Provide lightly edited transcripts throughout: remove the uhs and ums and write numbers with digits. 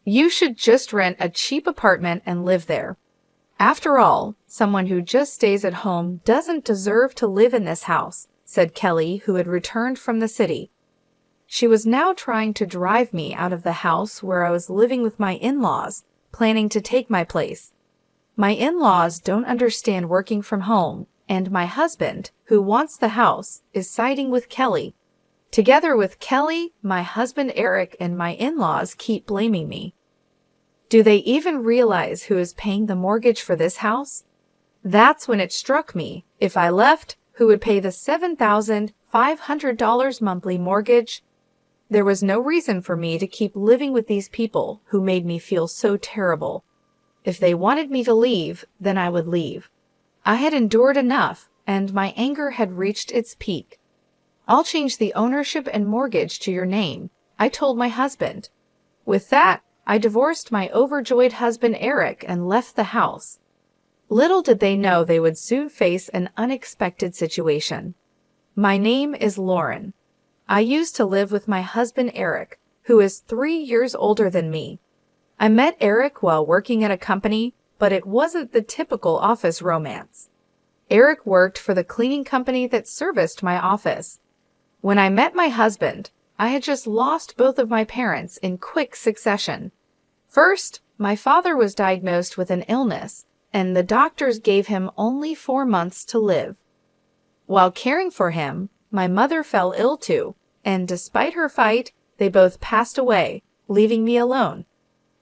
You should just rent a cheap apartment and live there. After all, someone who just stays at home doesn't deserve to live in this house, said Kelly, who had returned from the city. She was now trying to drive me out of the house where I was living with my in-laws, planning to take my place. My in-laws don't understand working from home, and my husband, who wants the house, is siding with Kelly. Together with Kelly, my husband Eric, and my in-laws keep blaming me. Do they even realize who is paying the mortgage for this house? That's when it struck me. If I left, who would pay the $7,500 monthly mortgage? There was no reason for me to keep living with these people who made me feel so terrible. If they wanted me to leave, then I would leave. I had endured enough, and my anger had reached its peak. I'll change the ownership and mortgage to your name, I told my husband. With that, I divorced my overjoyed husband Eric and left the house. Little did they know they would soon face an unexpected situation. My name is Lauren. I used to live with my husband Eric, who is 3 years older than me. I met Eric while working at a company, but it wasn't the typical office romance. Eric worked for the cleaning company that serviced my office. When I met my husband, I had just lost both of my parents in quick succession. First, my father was diagnosed with an illness, and the doctors gave him only 4 months to live. While caring for him, my mother fell ill too, and despite her fight, they both passed away, leaving me alone.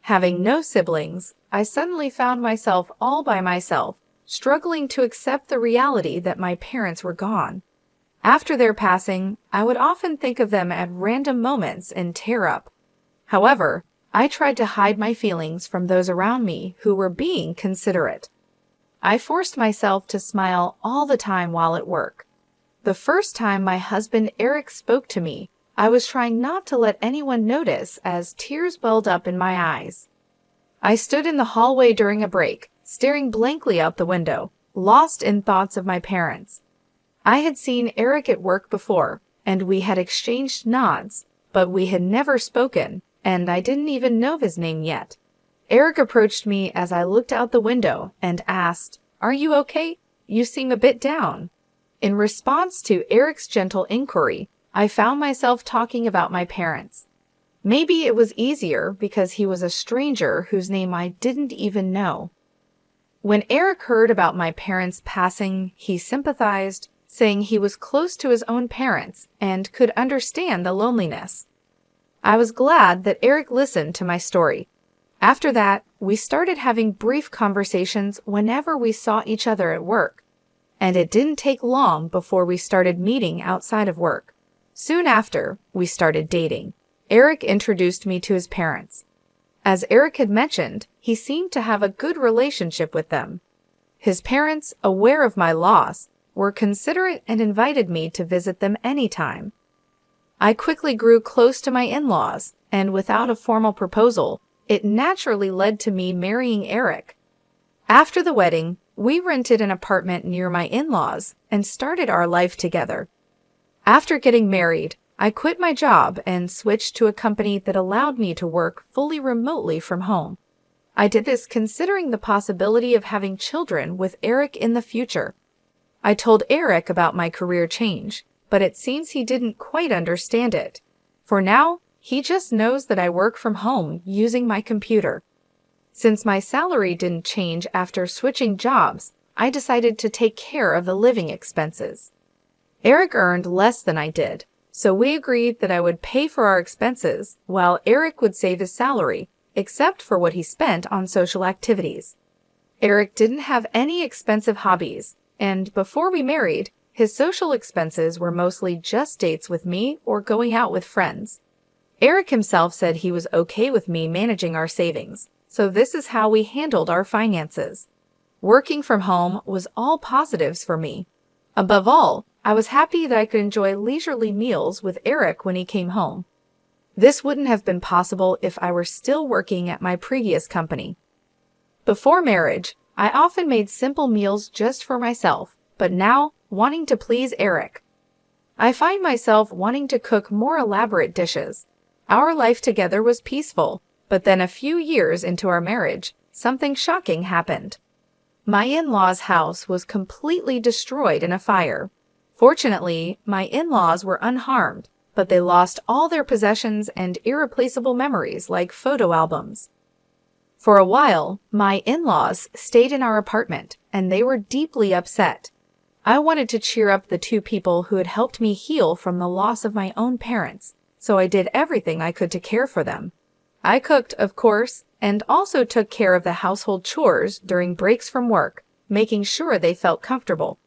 Having no siblings, I suddenly found myself all by myself, struggling to accept the reality that my parents were gone. After their passing, I would often think of them at random moments and tear up. However, I tried to hide my feelings from those around me who were being considerate. I forced myself to smile all the time while at work. The first time my husband Eric spoke to me, I was trying not to let anyone notice as tears welled up in my eyes. I stood in the hallway during a break, staring blankly out the window, lost in thoughts of my parents. I had seen Eric at work before, and we had exchanged nods, but we had never spoken, and I didn't even know his name yet. Eric approached me as I looked out the window and asked, "Are you okay? You seem a bit down." In response to Eric's gentle inquiry, I found myself talking about my parents. Maybe it was easier because he was a stranger whose name I didn't even know. When Eric heard about my parents' passing, he sympathized, saying he was close to his own parents and could understand the loneliness. I was glad that Eric listened to my story. After that, we started having brief conversations whenever we saw each other at work, and it didn't take long before we started meeting outside of work. Soon after, we started dating. Eric introduced me to his parents. As Eric had mentioned, he seemed to have a good relationship with them. His parents, aware of my loss, were considerate and invited me to visit them anytime. I quickly grew close to my in-laws, and without a formal proposal, it naturally led to me marrying Eric. After the wedding, we rented an apartment near my in-laws and started our life together. After getting married, I quit my job and switched to a company that allowed me to work fully remotely from home. I did this considering the possibility of having children with Eric in the future. I told Eric about my career change, but it seems he didn't quite understand it. For now, he just knows that I work from home using my computer. Since my salary didn't change after switching jobs, I decided to take care of the living expenses. Eric earned less than I did, so we agreed that I would pay for our expenses while Eric would save his salary, except for what he spent on social activities. Eric didn't have any expensive hobbies, and before we married, his social expenses were mostly just dates with me or going out with friends. Eric himself said he was okay with me managing our savings, so this is how we handled our finances. Working from home was all positives for me. Above all, I was happy that I could enjoy leisurely meals with Eric when he came home. This wouldn't have been possible if I were still working at my previous company. Before marriage, I often made simple meals just for myself, but now, wanting to please Eric, I find myself wanting to cook more elaborate dishes. Our life together was peaceful, But then a few years into our marriage, something shocking happened. My in-laws' house was completely destroyed in a fire. Fortunately, my in-laws were unharmed, but they lost all their possessions and irreplaceable memories like photo albums. For a while, my in-laws stayed in our apartment, and they were deeply upset. I wanted to cheer up the two people who had helped me heal from the loss of my own parents, so I did everything I could to care for them. I cooked, of course, and also took care of the household chores during breaks from work, making sure they felt comfortable.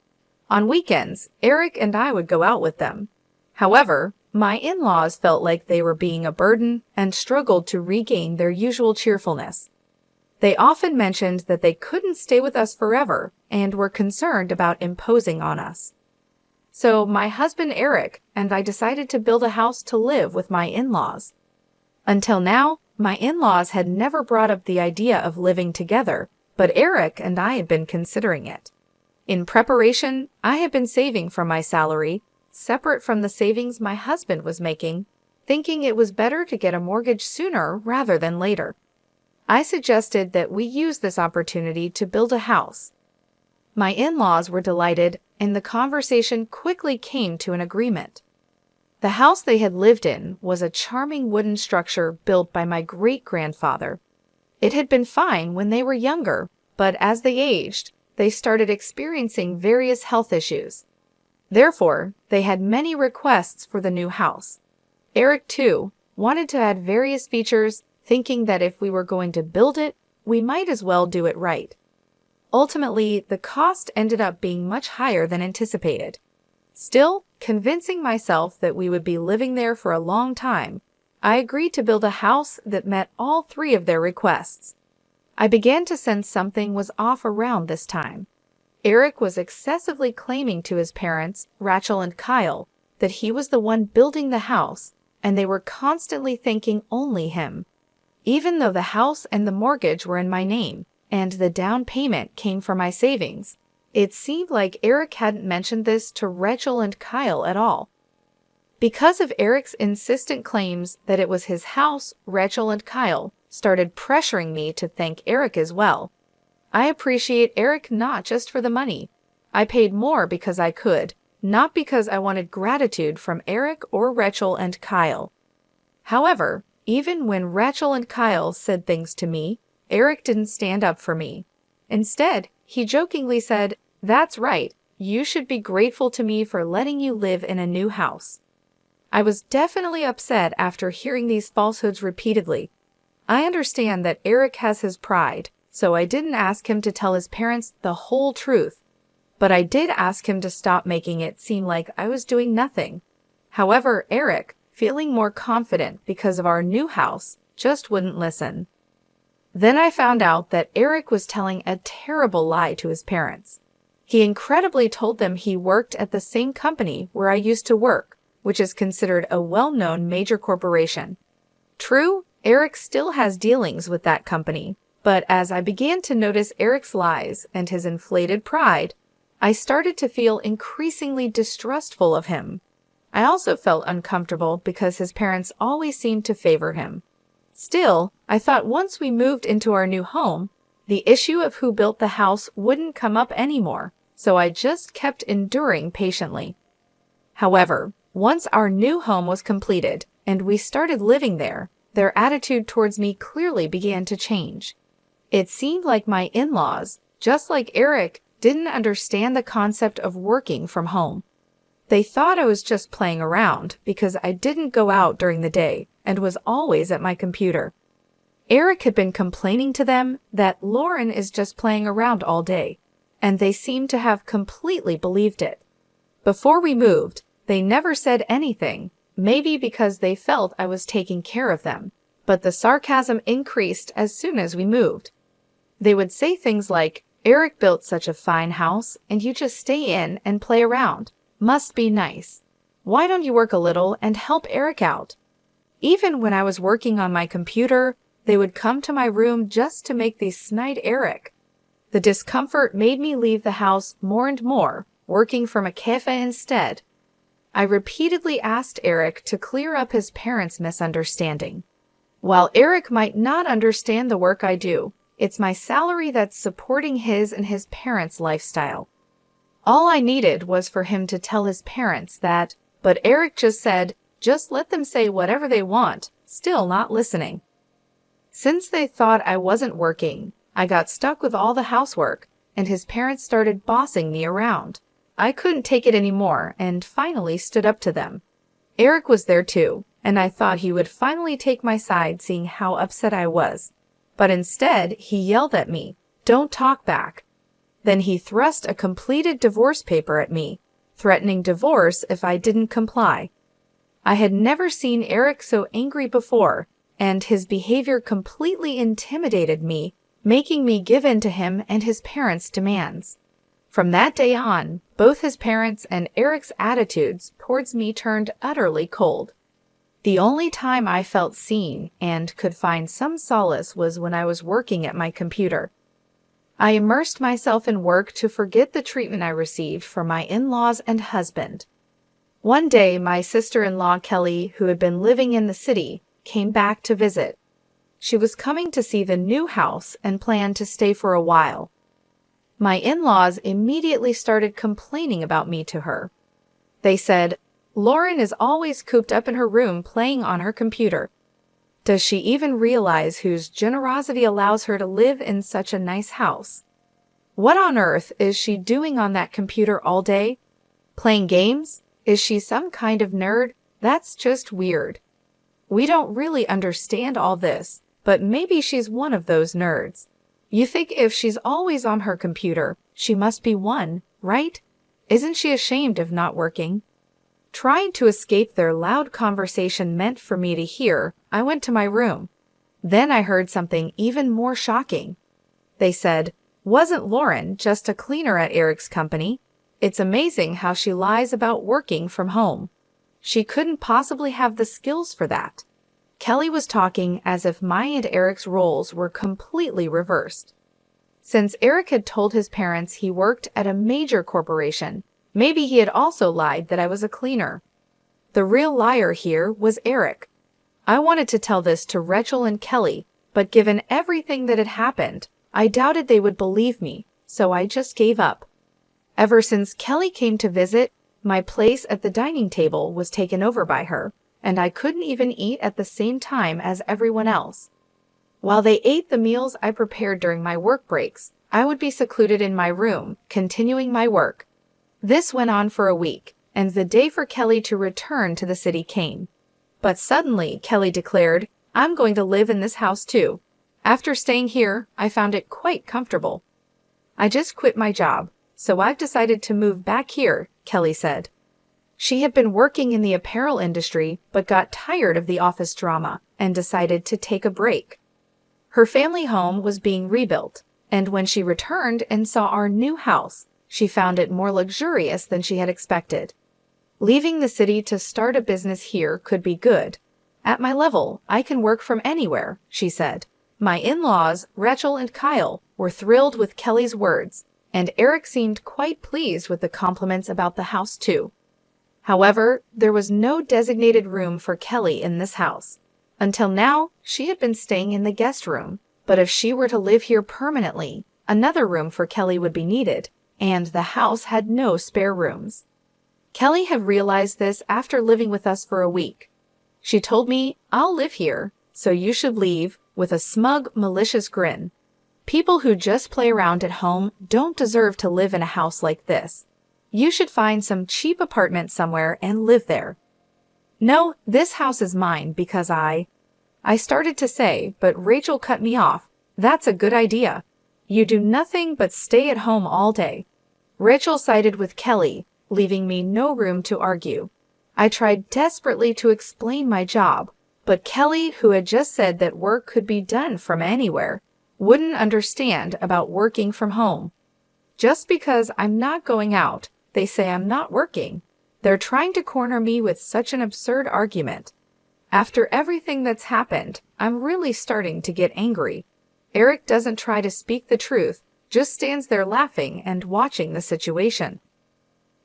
On weekends, Eric and I would go out with them. However, my in-laws felt like they were being a burden and struggled to regain their usual cheerfulness. They often mentioned that they couldn't stay with us forever and were concerned about imposing on us. So my husband Eric and I decided to build a house to live with my in-laws. Until now, my in-laws had never brought up the idea of living together, but Eric and I had been considering it. In preparation, I had been saving from my salary, separate from the savings my husband was making, thinking it was better to get a mortgage sooner rather than later. I suggested that we use this opportunity to build a house. My in-laws were delighted, and the conversation quickly came to an agreement. The house they had lived in was a charming wooden structure built by my great-grandfather. It had been fine when they were younger, but as they aged, they started experiencing various health issues. Therefore, they had many requests for the new house. Eric, too, wanted to add various features, thinking that if we were going to build it, we might as well do it right. Ultimately, the cost ended up being much higher than anticipated. Still, convincing myself that we would be living there for a long time, I agreed to build a house that met all three of their requests. I began to sense something was off around this time. Eric was excessively claiming to his parents, Rachel and Kyle, that he was the one building the house, and they were constantly thanking only him. Even though the house and the mortgage were in my name, and the down payment came from my savings, it seemed like Eric hadn't mentioned this to Rachel and Kyle at all. Because of Eric's insistent claims that it was his house, Rachel and Kyle started pressuring me to thank Eric as well. I appreciate Eric not just for the money. I paid more because I could, not because I wanted gratitude from Eric or Rachel and Kyle. However, even when Rachel and Kyle said things to me, Eric didn't stand up for me. Instead, he jokingly said, "That's right, you should be grateful to me for letting you live in a new house." I was definitely upset after hearing these falsehoods repeatedly. I understand that Eric has his pride, so I didn't ask him to tell his parents the whole truth. But I did ask him to stop making it seem like I was doing nothing. However, Eric, feeling more confident because of our new house, just wouldn't listen. Then I found out that Eric was telling a terrible lie to his parents. He incredibly told them he worked at the same company where I used to work, which is considered a well-known major corporation. True, Eric still has dealings with that company, but as I began to notice Eric's lies and his inflated pride, I started to feel increasingly distrustful of him. I also felt uncomfortable because his parents always seemed to favor him. Still, I thought once we moved into our new home, the issue of who built the house wouldn't come up anymore, so I just kept enduring patiently. However, once our new home was completed and we started living there, their attitude towards me clearly began to change. It seemed like my in-laws, just like Eric, didn't understand the concept of working from home. They thought I was just playing around because I didn't go out during the day and was always at my computer. Eric had been complaining to them that Lauren is just playing around all day, and they seemed to have completely believed it. Before we moved, they never said anything, maybe because they felt I was taking care of them, but the sarcasm increased as soon as we moved. They would say things like, "Eric built such a fine house, and you just stay in and play around. Must be nice. Why don't you work a little and help Eric out?" Even when I was working on my computer, they would come to my room just to make these snide Eric. The discomfort made me leave the house more and more, working from a cafe instead. I repeatedly asked Eric to clear up his parents' misunderstanding. While Eric might not understand the work I do, it's my salary that's supporting his and his parents' lifestyle. All I needed was for him to tell his parents that, but Eric just said, just let them say whatever they want, still not listening. Since they thought I wasn't working, I got stuck with all the housework, and his parents started bossing me around. I couldn't take it anymore and finally stood up to them. Eric was there too, and I thought he would finally take my side seeing how upset I was. But instead, he yelled at me, "Don't talk back." Then he thrust a completed divorce paper at me, threatening divorce if I didn't comply. I had never seen Eric so angry before, and his behavior completely intimidated me, making me give in to him and his parents' demands. From that day on, both his parents and Eric's attitudes towards me turned utterly cold. The only time I felt seen and could find some solace was when I was working at my computer. I immersed myself in work to forget the treatment I received from my in-laws and husband. One day, my sister-in-law Kelly, who had been living in the city, came back to visit. She was coming to see the new house and planned to stay for a while. My in-laws immediately started complaining about me to her. They said, "Lauren is always cooped up in her room playing on her computer. Does she even realize whose generosity allows her to live in such a nice house? What on earth is she doing on that computer all day? Playing games? Is she some kind of nerd? That's just weird. We don't really understand all this, but maybe she's one of those nerds. You think if she's always on her computer, she must be one, right? Isn't she ashamed of not working?" Trying to escape their loud conversation meant for me to hear, I went to my room. Then I heard something even more shocking. They said, "Wasn't Lauren just a cleaner at Eric's company? It's amazing how she lies about working from home. She couldn't possibly have the skills for that." Kelly was talking as if my and Eric's roles were completely reversed. Since Eric had told his parents he worked at a major corporation, maybe he had also lied that I was a cleaner. The real liar here was Eric. I wanted to tell this to Rachel and Kelly, but given everything that had happened, I doubted they would believe me, so I just gave up. Ever since Kelly came to visit, my place at the dining table was taken over by her, and I couldn't even eat at the same time as everyone else. While they ate the meals I prepared during my work breaks, I would be secluded in my room, continuing my work. This went on for a week, and the day for Kelly to return to the city came. But suddenly, Kelly declared, "I'm going to live in this house too. After staying here, I found it quite comfortable. I just quit my job, so I've decided to move back here," Kelly said. She had been working in the apparel industry, but got tired of the office drama and decided to take a break. Her family home was being rebuilt, and when she returned and saw our new house, she found it more luxurious than she had expected. Leaving the city to start a business here could be good. "At my level, I can work from anywhere," she said. My in-laws, Rachel and Kyle, were thrilled with Kelly's words, and Eric seemed quite pleased with the compliments about the house too. However, there was no designated room for Kelly in this house. Until now, she had been staying in the guest room, but if she were to live here permanently, another room for Kelly would be needed, and the house had no spare rooms. Kelly had realized this after living with us for a week. She told me, "I'll live here, so you should leave," with a smug, malicious grin. "People who just play around at home don't deserve to live in a house like this. You should find some cheap apartment somewhere and live there." "No, this house is mine because I started to say, but Rachel cut me off. "That's a good idea. You do nothing but stay at home all day." Rachel sided with Kelly, leaving me no room to argue. I tried desperately to explain my job, but Kelly, who had just said that work could be done from anywhere, wouldn't understand about working from home. Just because I'm not going out, they say I'm not working. They're trying to corner me with such an absurd argument. After everything that's happened, I'm really starting to get angry. Eric doesn't try to speak the truth, just stands there laughing and watching the situation.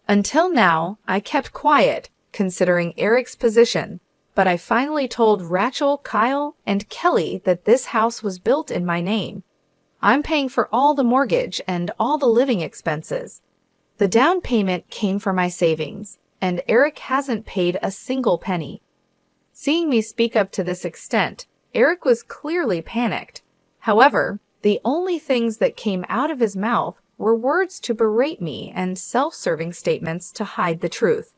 Until now, I kept quiet, considering Eric's position, but I finally told Rachel, Kyle, and Kelly that this house was built in my name. I'm paying for all the mortgage and all the living expenses. The down payment came from my savings, and Eric hasn't paid a single penny. Seeing me speak up to this extent, Eric was clearly panicked. However, the only things that came out of his mouth were words to berate me and self-serving statements to hide the truth.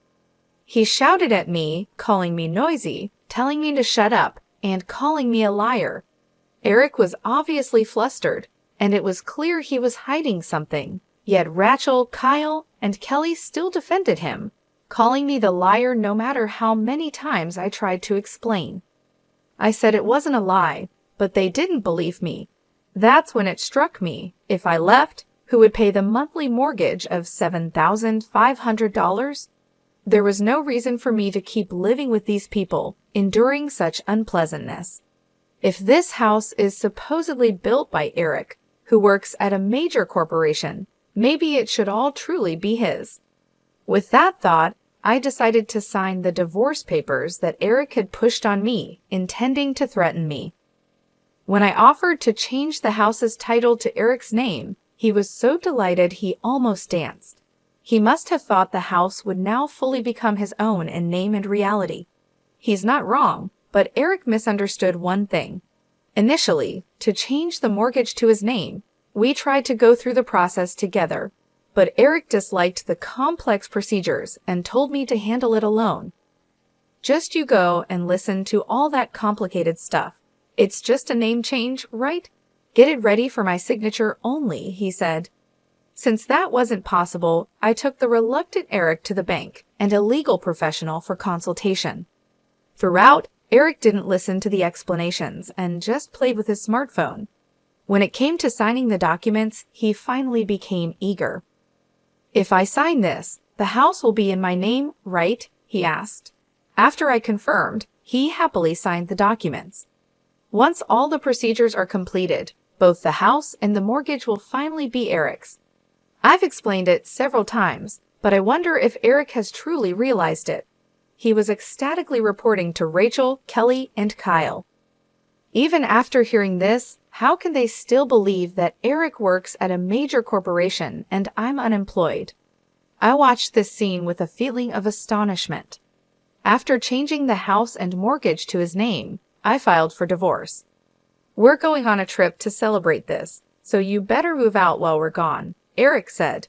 He shouted at me, calling me noisy, telling me to shut up, and calling me a liar. Eric was obviously flustered, and it was clear he was hiding something. Yet Rachel, Kyle, and Kelly still defended him, calling me the liar no matter how many times I tried to explain. I said it wasn't a lie, but they didn't believe me. That's when it struck me. If I left, who would pay the monthly mortgage of $7,500? There was no reason for me to keep living with these people, enduring such unpleasantness. If this house is supposedly built by Eric, who works at a major corporation, maybe it should all truly be his. With that thought, I decided to sign the divorce papers that Eric had pushed on me, intending to threaten me. When I offered to change the house's title to Eric's name, he was so delighted he almost danced. He must have thought the house would now fully become his own in name and reality. He's not wrong, but Eric misunderstood one thing. Initially, to change the mortgage to his name, we tried to go through the process together, but Eric disliked the complex procedures and told me to handle it alone. Just you go and listen to all that complicated stuff. It's just a name change, right? Get it ready for my signature only, he said. Since that wasn't possible, I took the reluctant Eric to the bank and a legal professional for consultation. Throughout, Eric didn't listen to the explanations and just played with his smartphone. When it came to signing the documents, he finally became eager. If I sign this, the house will be in my name, right? He asked. After I confirmed, he happily signed the documents. Once all the procedures are completed, both the house and the mortgage will finally be Eric's. I've explained it several times, but I wonder if Eric has truly realized it. He was ecstatically reporting to Rachel, Kelly, and Kyle. Even after hearing this, how can they still believe that Eric works at a major corporation and I'm unemployed? I watched this scene with a feeling of astonishment. After changing the house and mortgage to his name, I filed for divorce. We're going on a trip to celebrate this, so you better move out while we're gone, Eric said.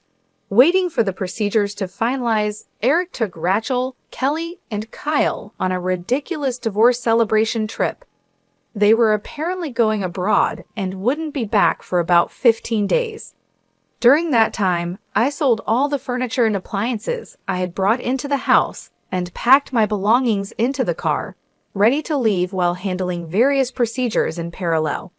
Waiting for the procedures to finalize, Eric took Rachel, Kelly, and Kyle on a ridiculous divorce celebration trip. They were apparently going abroad and wouldn't be back for about 15 days. During that time, I sold all the furniture and appliances I had brought into the house and packed my belongings into the car, ready to leave while handling various procedures in parallel.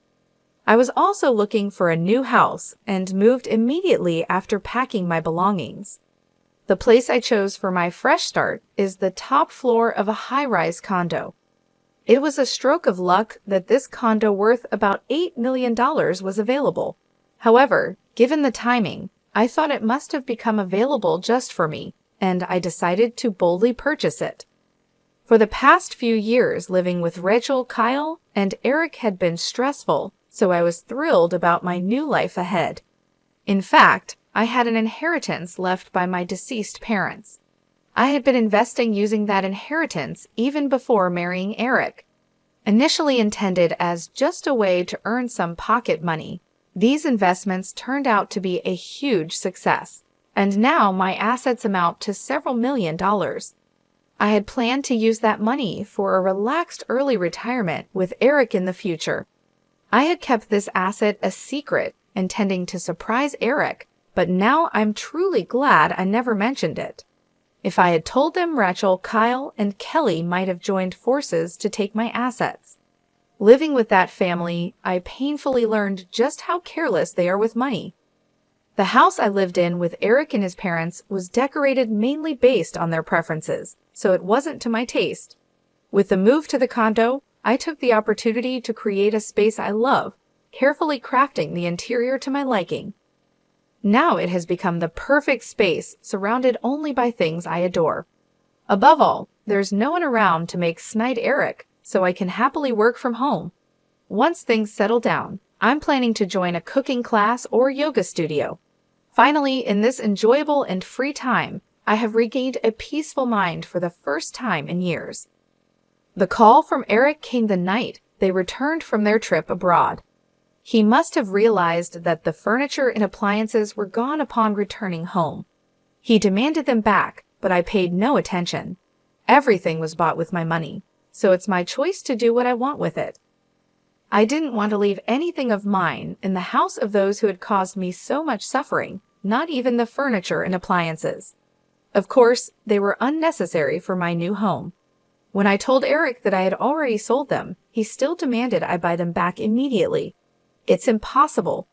I was also looking for a new house and moved immediately after packing my belongings. The place I chose for my fresh start is the top floor of a high-rise condo. It was a stroke of luck that this condo worth about $8 million was available. However, given the timing, I thought it must have become available just for me, and I decided to boldly purchase it. For the past few years living with Rachel, Kyle, and Eric had been stressful, so I was thrilled about my new life ahead. In fact, I had an inheritance left by my deceased parents. I had been investing using that inheritance even before marrying Eric. Initially intended as just a way to earn some pocket money, these investments turned out to be a huge success, and now my assets amount to several $1,000,000. I had planned to use that money for a relaxed early retirement with Eric in the future. I had kept this asset a secret, intending to surprise Eric, but now I'm truly glad I never mentioned it. If I had told them, Rachel, Kyle, and Kelly might have joined forces to take my assets. Living with that family, I painfully learned just how careless they are with money. The house I lived in with Eric and his parents was decorated mainly based on their preferences, so it wasn't to my taste. With the move to the condo, I took the opportunity to create a space I love, carefully crafting the interior to my liking. Now it has become the perfect space, surrounded only by things I adore. Above all, there's no one around to make snide Eric, so I can happily work from home. Once things settle down, I'm planning to join a cooking class or yoga studio. Finally, in this enjoyable and free time, I have regained a peaceful mind for the first time in years. The call from Eric came the night they returned from their trip abroad. He must have realized that the furniture and appliances were gone upon returning home. He demanded them back, but I paid no attention. Everything was bought with my money, so it's my choice to do what I want with it. I didn't want to leave anything of mine in the house of those who had caused me so much suffering, not even the furniture and appliances. Of course, they were unnecessary for my new home. When I told Eric that I had already sold them, he still demanded I buy them back immediately. It's impossible.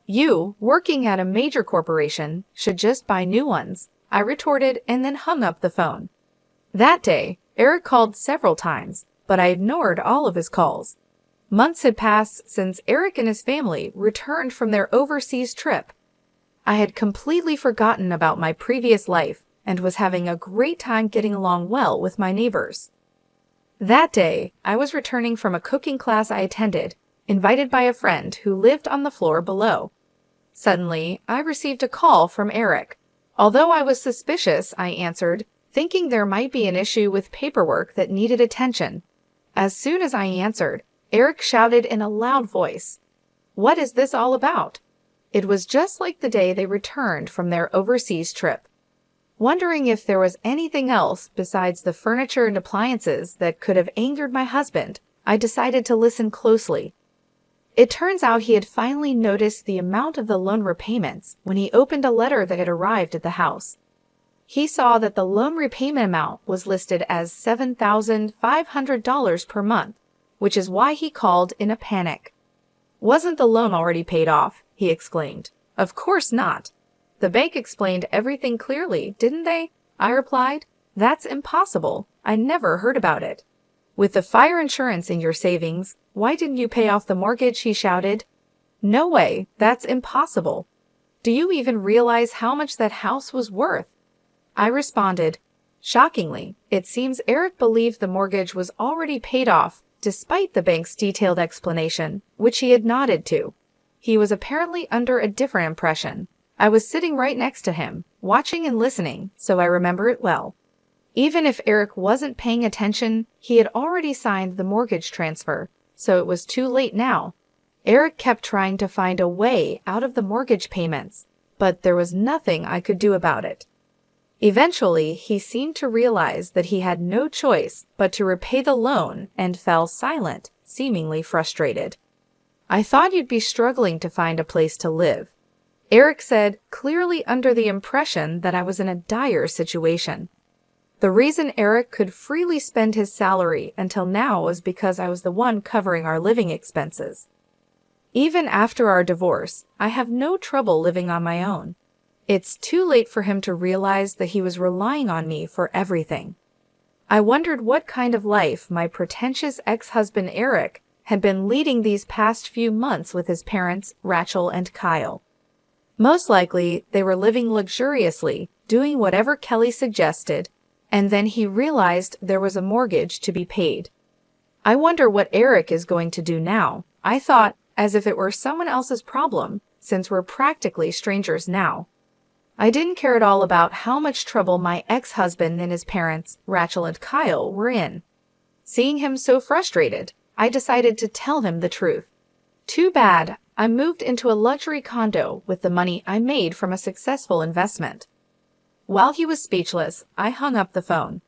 You, working at a major corporation, should just buy new ones, I retorted and then hung up the phone. That day, Eric called several times, but I ignored all of his calls. Months had passed since Eric and his family returned from their overseas trip. I had completely forgotten about my previous life and was having a great time getting along well with my neighbors. That day, I was returning from a cooking class I attended, invited by a friend who lived on the floor below. Suddenly, I received a call from Eric. Although I was suspicious, I answered, thinking there might be an issue with paperwork that needed attention. As soon as I answered, Eric shouted in a loud voice, "What is this all about?" It was just like the day they returned from their overseas trip. Wondering if there was anything else besides the furniture and appliances that could have angered my husband, I decided to listen closely. It turns out he had finally noticed the amount of the loan repayments when he opened a letter that had arrived at the house. He saw that the loan repayment amount was listed as $7,500 per month, which is why he called in a panic. "Wasn't the loan already paid off?" he exclaimed. "Of course not. The bank explained everything clearly, didn't they?" I replied. "That's impossible. I never heard about it." "With the fire insurance in your savings, why didn't you pay off the mortgage?" he shouted. "No way. That's impossible. Do you even realize how much that house was worth?" I responded. Shockingly, it seems Eric believed the mortgage was already paid off despite the bank's detailed explanation, which he had nodded to. He was apparently under a different impression. I was sitting right next to him, watching and listening, so I remember it well. Even if Eric wasn't paying attention, he had already signed the mortgage transfer, so it was too late now. Eric kept trying to find a way out of the mortgage payments, but there was nothing I could do about it. Eventually, he seemed to realize that he had no choice but to repay the loan and fell silent, seemingly frustrated. "I thought you'd be struggling to find a place to live," Eric said, clearly under the impression that I was in a dire situation. The reason Eric could freely spend his salary until now was because I was the one covering our living expenses. Even after our divorce, I have no trouble living on my own. It's too late for him to realize that he was relying on me for everything. I wondered what kind of life my pretentious ex-husband Eric had been leading these past few months with his parents, Rachel and Kyle. Most likely, they were living luxuriously, doing whatever Kelly suggested, and then he realized there was a mortgage to be paid. I wonder what Eric is going to do now, I thought, as if it were someone else's problem, since we're practically strangers now. I didn't care at all about how much trouble my ex-husband and his parents, Rachel and Kyle, were in. Seeing him so frustrated, I decided to tell him the truth. Too bad, I moved into a luxury condo with the money I made from a successful investment. While he was speechless, I hung up the phone.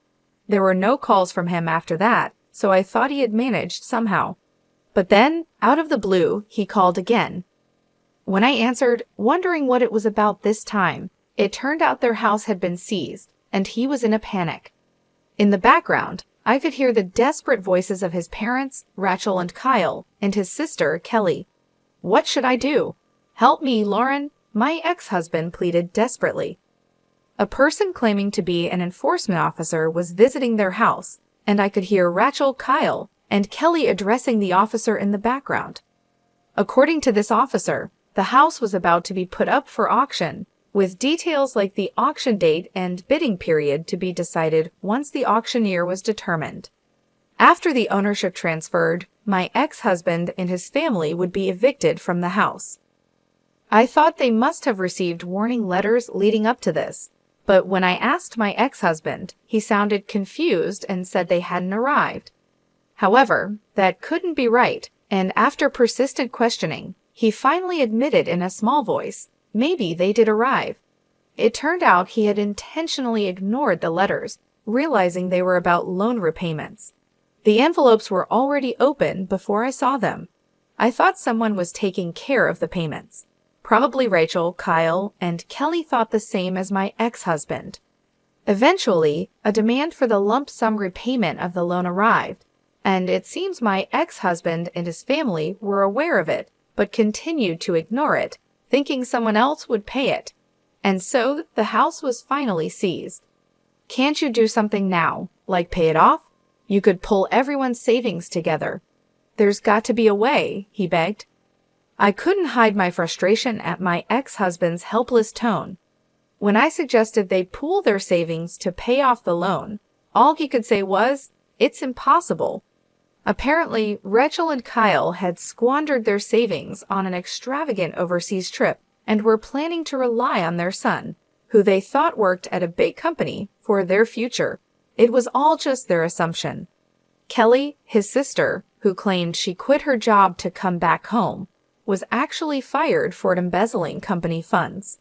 There were no calls from him after that, so I thought he had managed somehow. But then, out of the blue, he called again. When I answered, wondering what it was about this time, it turned out their house had been seized, and he was in a panic. In the background, I could hear the desperate voices of his parents, Rachel and Kyle, and his sister, Kelly. What should I do? "Help me, Lauren," my ex-husband pleaded desperately. A person claiming to be an enforcement officer was visiting their house, and I could hear Rachel, Kyle, and Kelly addressing the officer in the background. According to this officer, the house was about to be put up for auction, with details like the auction date and bidding period to be decided once the auctioneer was determined. After the ownership transferred, my ex-husband and his family would be evicted from the house. I thought they must have received warning letters leading up to this, but when I asked my ex-husband, he sounded confused and said they hadn't arrived. However, that couldn't be right, and after persistent questioning, he finally admitted in a small voice, maybe they did arrive. It turned out he had intentionally ignored the letters, realizing they were about loan repayments. The envelopes were already open before I saw them. I thought someone was taking care of the payments. Probably Rachel, Kyle, and Kelly thought the same as my ex-husband. Eventually, a demand for the lump sum repayment of the loan arrived, and it seems my ex-husband and his family were aware of it, but continued to ignore it, thinking someone else would pay it. And so the house was finally seized. Can't you do something now, like pay it off? You could pull everyone's savings together. There's got to be a way, he begged. I couldn't hide my frustration at my ex-husband's helpless tone. When I suggested they pool their savings to pay off the loan, all he could say was, "It's impossible." Apparently, Rachel and Kyle had squandered their savings on an extravagant overseas trip and were planning to rely on their son, who they thought worked at a big company, for their future. It was all just their assumption. Kelly, his sister, who claimed she quit her job to come back home, was actually fired for embezzling company funds.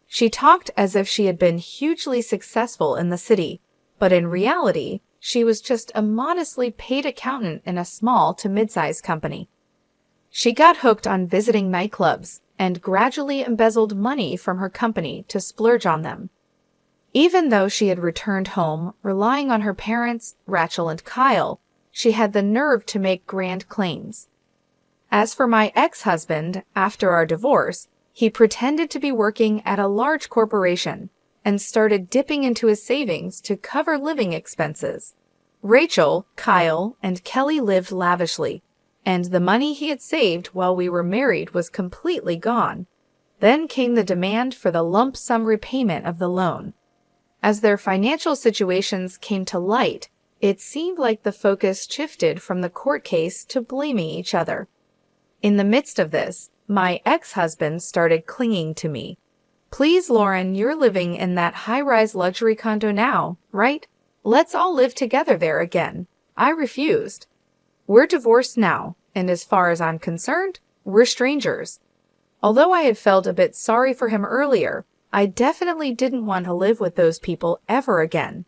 She talked as if she had been hugely successful in the city, but in reality, she was just a modestly paid accountant in a small to mid-sized company. She got hooked on visiting nightclubs and gradually embezzled money from her company to splurge on them. Even though she had returned home relying on her parents, Rachel and Kyle, she had the nerve to make grand claims. As for my ex-husband, after our divorce, he pretended to be working at a large corporation and started dipping into his savings to cover living expenses. Rachel, Kyle, and Kelly lived lavishly, and the money he had saved while we were married was completely gone. Then came the demand for the lump sum repayment of the loan. As their financial situations came to light, it seemed like the focus shifted from the court case to blaming each other. In the midst of this, my ex-husband started clinging to me. "Please, Lauren, you're living in that high-rise luxury condo now, right? Let's all live together there again." I refused. "We're divorced now, and as far as I'm concerned, we're strangers." Although I had felt a bit sorry for him earlier, I definitely didn't want to live with those people ever again.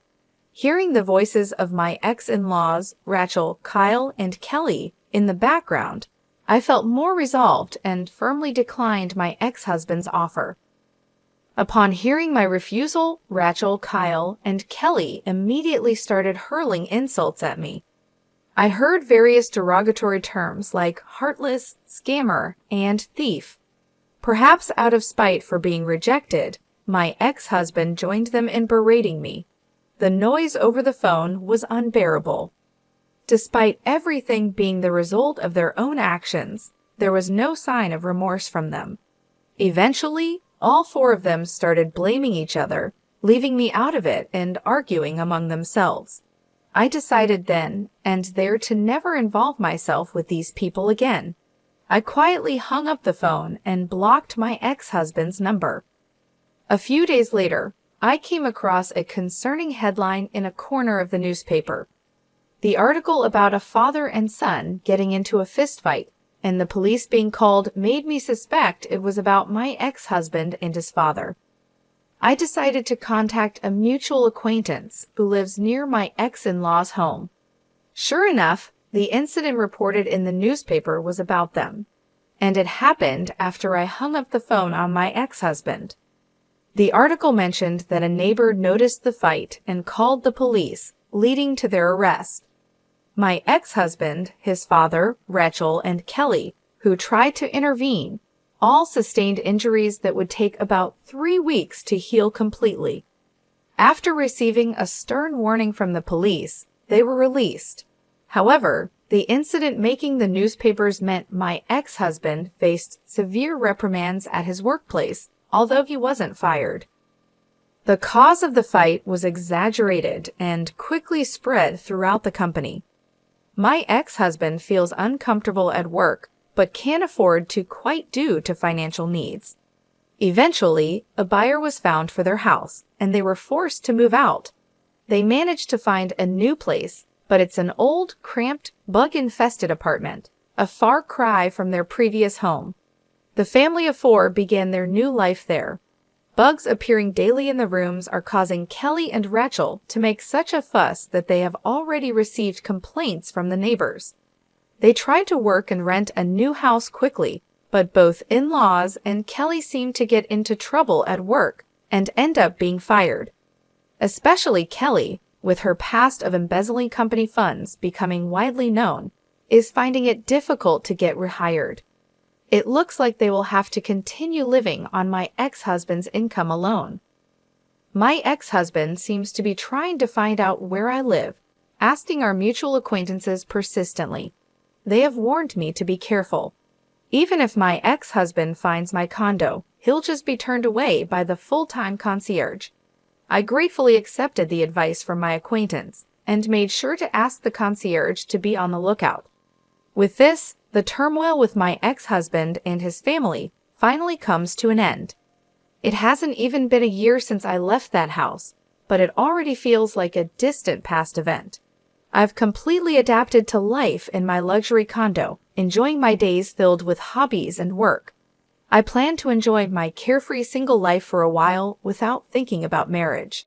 Hearing the voices of my ex-in-laws, Rachel, Kyle, and Kelly, in the background, I felt more resolved and firmly declined my ex-husband's offer. Upon hearing my refusal, Rachel, Kyle, and Kelly immediately started hurling insults at me. I heard various derogatory terms like heartless, scammer, and thief. Perhaps out of spite for being rejected, my ex-husband joined them in berating me. The noise over the phone was unbearable. Despite everything being the result of their own actions, there was no sign of remorse from them. Eventually, all four of them started blaming each other, leaving me out of it and arguing among themselves. I decided then and there to never involve myself with these people again. I quietly hung up the phone and blocked my ex-husband's number. A few days later, I came across a concerning headline in a corner of the newspaper. The article about a father and son getting into a fistfight and the police being called made me suspect it was about my ex-husband and his father. I decided to contact a mutual acquaintance who lives near my ex-in-law's home. Sure enough, the incident reported in the newspaper was about them, and it happened after I hung up the phone on my ex-husband. The article mentioned that a neighbor noticed the fight and called the police, leading to their arrest. My ex-husband, his father, Rachel, and Kelly, who tried to intervene, all sustained injuries that would take about 3 weeks to heal completely. After receiving a stern warning from the police, they were released. However, the incident making the newspapers meant my ex-husband faced severe reprimands at his workplace, although he wasn't fired. The cause of the fight was exaggerated and quickly spread throughout the company. My ex-husband feels uncomfortable at work, but can't afford to quite due to financial needs. Eventually, a buyer was found for their house, and they were forced to move out. They managed to find a new place, but it's an old, cramped, bug-infested apartment, a far cry from their previous home. The family of 4 began their new life there. Bugs appearing daily in the rooms are causing Kelly and Rachel to make such a fuss that they have already received complaints from the neighbors. They tried to work and rent a new house quickly, but both in-laws and Kelly seem to get into trouble at work and end up being fired. Especially Kelly, with her past of embezzling company funds becoming widely known, is finding it difficult to get rehired. It looks like they will have to continue living on my ex-husband's income alone. My ex-husband seems to be trying to find out where I live, asking our mutual acquaintances persistently. They have warned me to be careful. Even if my ex-husband finds my condo, he'll just be turned away by the full-time concierge. I gratefully accepted the advice from my acquaintance and made sure to ask the concierge to be on the lookout. With this, the turmoil with my ex-husband and his family finally comes to an end. It hasn't even been a year since I left that house, but it already feels like a distant past event. I've completely adapted to life in my luxury condo, enjoying my days filled with hobbies and work. I plan to enjoy my carefree single life for a while without thinking about marriage.